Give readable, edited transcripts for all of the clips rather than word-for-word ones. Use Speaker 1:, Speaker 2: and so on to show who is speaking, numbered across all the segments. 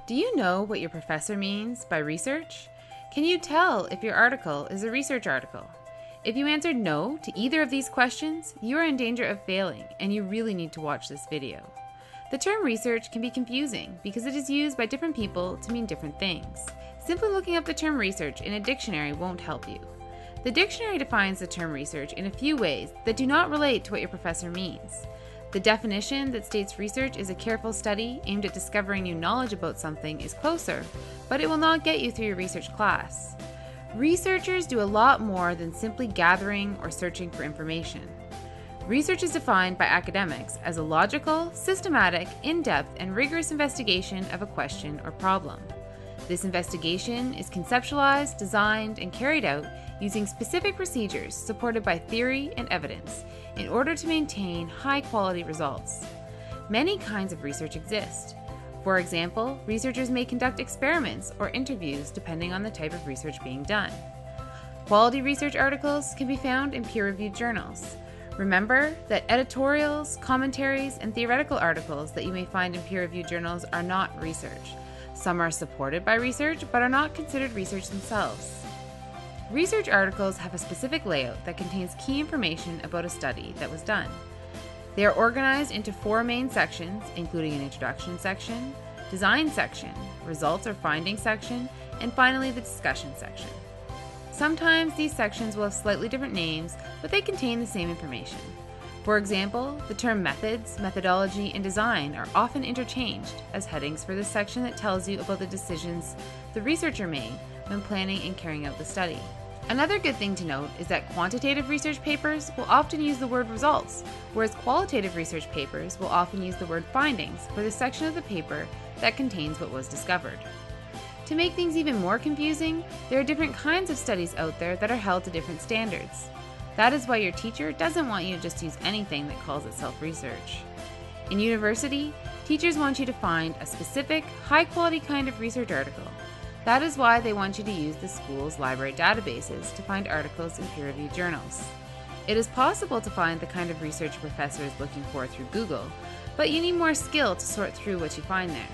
Speaker 1: Do you know what your professor means by research? Can you tell if your article is a research article? If you answered no to either of these questions, you are in danger of failing and you really need to watch this video. The term research can be confusing because it is used by different people to mean different things. Simply looking up the term research in a dictionary won't help you. The dictionary defines the term research in a few ways that do not relate to what your professor means. The definition that states research is a careful study aimed at discovering new knowledge about something is closer, but it will not get you through your research class. Researchers do a lot more than simply gathering or searching for information. Research is defined by academics as a logical, systematic, in-depth, and rigorous investigation of a question or problem. This investigation is conceptualized, designed, and carried out using specific procedures supported by theory and evidence in order to maintain high-quality results. Many kinds of research exist. For example, researchers may conduct experiments or interviews depending on the type of research being done. Quality research articles can be found in peer-reviewed journals. Remember that editorials, commentaries, and theoretical articles that you may find in peer-reviewed journals are not research. Some are supported by research but are not considered research themselves. Research articles have a specific layout that contains key information about a study that was done. They are organized into 4 main sections, including an introduction section, design section, results or findings section, and finally the discussion section. Sometimes these sections will have slightly different names, but they contain the same information. For example, the term methods, methodology, and design are often interchanged as headings for the section that tells you about the decisions the researcher made when planning and carrying out the study. Another good thing to note is that quantitative research papers will often use the word results, whereas qualitative research papers will often use the word findings for the section of the paper that contains what was discovered. To make things even more confusing, there are different kinds of studies out there that are held to different standards. That is why your teacher doesn't want you to just use anything that calls itself research. In university, teachers want you to find a specific, high-quality kind of research article. That is why they want you to use the school's library databases to find articles in peer-reviewed journals. It is possible to find the kind of research a professor is looking for through Google, but you need more skill to sort through what you find there.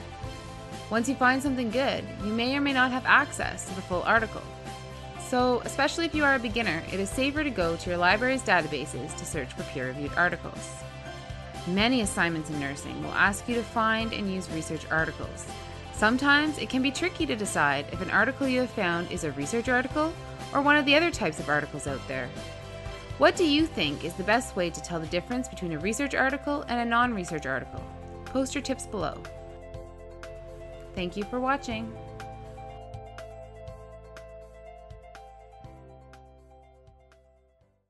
Speaker 1: Once you find something good, you may or may not have access to the full article. So, especially if you are a beginner, it is safer to go to your library's databases to search for peer-reviewed articles. Many assignments in nursing will ask you to find and use research articles. Sometimes it can be tricky to decide if an article you have found is a research article or one of the other types of articles out there. What do you think is the best way to tell the difference between a research article and a non-research article? Post your tips below. Thank you for watching.